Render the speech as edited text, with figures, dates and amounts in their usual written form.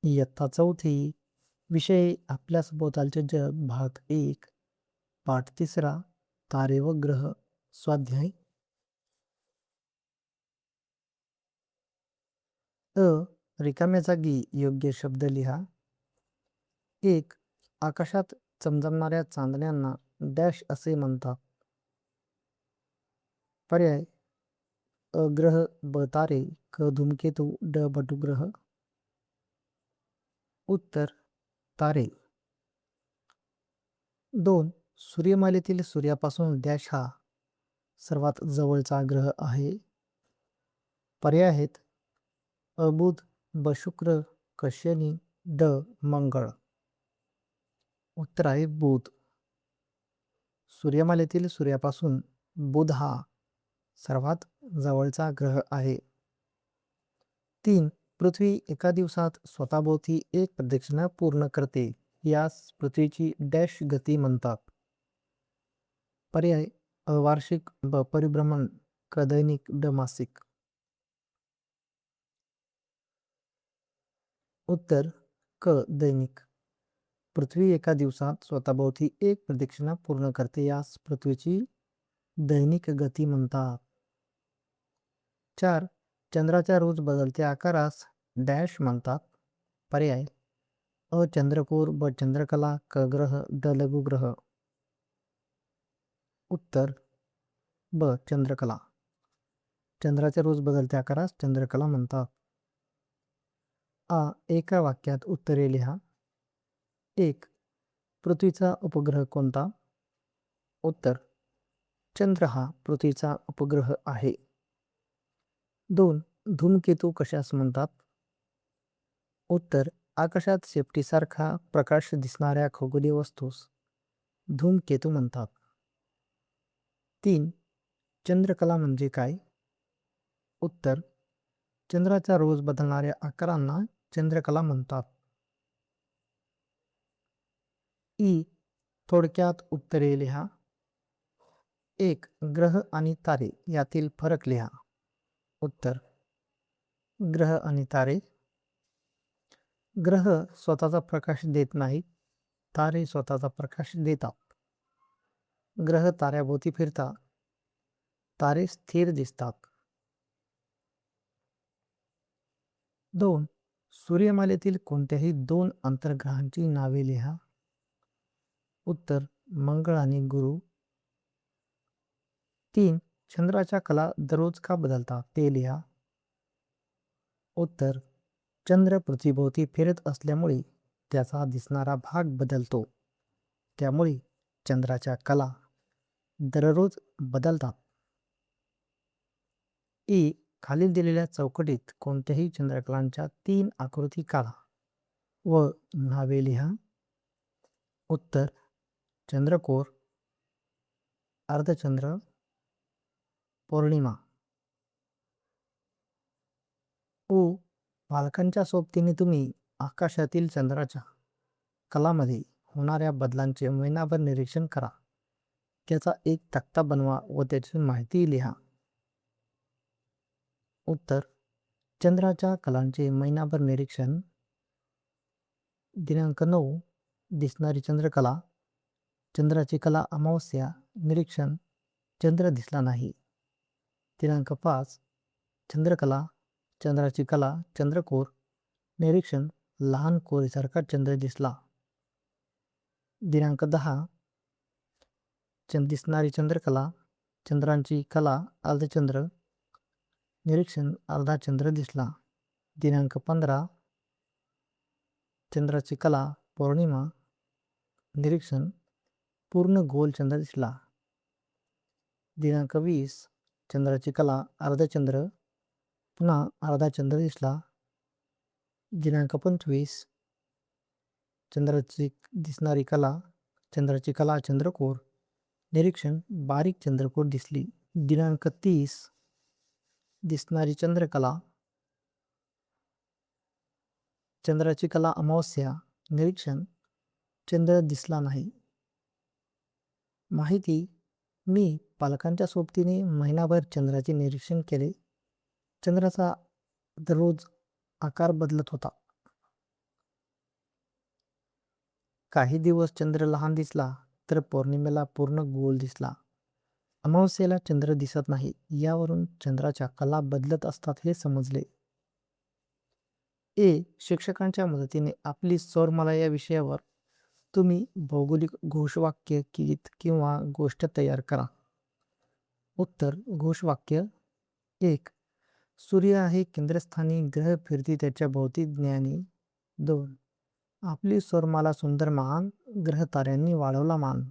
इयत्ता चौथी विषय आपल्या सभोवतालचे जग भाग 1 पाठ 3 तारे व ग्रह स्वाध्याय अ रिकाम्या जागी योग्य शब्द लिहा. 1. आकाशात चमचमणाऱ्या चांदण्यांना डॅश असे म्हणतात. पर्याय अ ग्रह, ब तारे, क धूमकेतू, ड बटुग्रह. उत्तर तारे. 2. सूर्यमालेतील सूर्यापासून डॅश हा सर्वात जवळचा ग्रह आहे. पर्याय आहेत अ बुध, ब शुक्र, क शनी, ड मंगळ. उत्तर आहे बुध. सूर्यमालेतील सूर्यापासून बुध हा सर्वात जवळचा ग्रह आहे. 3. पृथ्वी एका दिवसात स्वतःभोवती एक प्रदक्षिणा पूर्ण करते. यास पृथ्वीची डॅश गती म्हणतात. पर्याय अ वार्षिक, ब परिभ्रमण, क दैनिक, ड मासिक. उत्तर क दैनिक. पृथ्वी एका दिवसात स्वतःभोवती एक प्रदक्षिणा पूर्ण करते. यास पृथ्वीची दैनिक गती म्हणतात. 4. चंद्राच्या रोज बदलत्या आकारास डॅश म्हणतात. पर्याय अ चंद्रकोर, ब चंद्रकला, क ग्रह, ड लघुग्रह. उत्तर ब चंद्रकला. चंद्राच्या रोज बदलत्या आकारास चंद्रकला म्हणतात. आ एका वाक्यात उत्तरे लिहा. 1. पृथ्वीचा उपग्रह कोणता? उत्तर चंद्र हा पृथ्वीचा उपग्रह आहे. 2. धूमकेतू कशास म्हणतात? उत्तर आकाशात शेपटीसारखा प्रकाश दिसणाऱ्या खगोलीय वस्तूस धूमकेतू म्हणतात. 3. चंद्रकला म्हणजे काय? उत्तर चंद्राच्या रोज बदलणाऱ्या आकारांना चंद्रकला म्हणतात. ई थोडक्यात उत्तरे लिहा. 1. ग्रह आणि तारे यातील फरक लिहा. उत्तर ग्रह आणि तारे. ग्रह स्वतःचा प्रकाश देत नाहीत. तारे स्वतःचा प्रकाश देतात. ग्रह ताऱ्याभोवती फिरतात. तारे स्थिर दिसतात. 2. सूर्यमालेतील कोणत्याही 2 अंतर्ग्रहांची नावे लिहा. उत्तर मंगळ आणि गुरु. 3. चंद्राच्या कला दररोज का बदलतात ते लिहा. उत्तर चंद्र पृथ्वीभोवती फिरत असल्यामुळे त्याचा दिसणारा भाग बदलतो. त्यामुळे चंद्राच्या कला दररोज बदलतात. ई खालील दिलेल्या चौकटीत कोणत्याही चंद्रकलांच्या 3 आकृती काढा व नावे लिहा. उत्तर चंद्रकोर, अर्धचंद्र, पौर्णिमा. उ पालकांच्या सोबतीने तुम्ही आकाशातील चंद्राच्या कलामध्ये होणाऱ्या बदलांचे महिनाभर निरीक्षण करा. त्याचा एक तक्ता बनवा व त्याची माहिती लिहा. उत्तर चंद्राच्या कलांचे महिनाभर निरीक्षण. दिनांक 9 दिसणारी चंद्रकला. चंद्राची कला अमावस्या. निरीक्षण चंद्र दिसला नाही. दिनांक 5 चंद्रकला. चंद्राची कला चंद्रकोर. निरीक्षण लहान कोरीसारखा चंद्र दिसला. दिनांक 10 दिसणारी चंद्रकला. चंद्राची कला अर्धचंद्र. निरीक्षण अर्धा चंद्र दिसला. दिनांक 15 चंद्राची कला पौर्णिमा. निरीक्षण पूर्ण गोल चंद्र दिसला. दिनांक 20 चंद्राची कला अर्धचंद्र. पुन्हा अर्धा चंद्र दिसला. दिनांक 25 चंद्राची दिसणारी कला. चंद्राची कला चंद्रकोर. निरीक्षण बारीक चंद्रकोर दिसली. दिनांक 30 दिसणारी चंद्रकला. चंद्राची कला अमावस्या. निरीक्षण चंद्र दिसला नाही. माहिती मी पालकांच्या सोबतीने महिनाभर चंद्राचे निरीक्षण केले. चंद्राचा दररोज आकार बदलत होता. काही दिवस चंद्र लहान दिसला तर पौर्णिमेला पूर्ण गोल दिसला. अमावस्येला चंद्र दिसत नाही. यावरून चंद्राच्या कला बदलत असतात हे समजले. शिक्षकांच्या मदतीने आपली सौरमाला या विषयावर तुम्ही भौगोलिक घोषवाक्य, गीत किंवा गोष्ट तयार करा. उत्तर: घोषवाक्य 1. सूर्य आहे केंद्रस्थानी, ग्रह फिरती त्याच्या भोवती ज्ञानी. 2. आपली सौरमाला सुंदर मान, ग्रह ताऱ्यांनी वाढवला मान.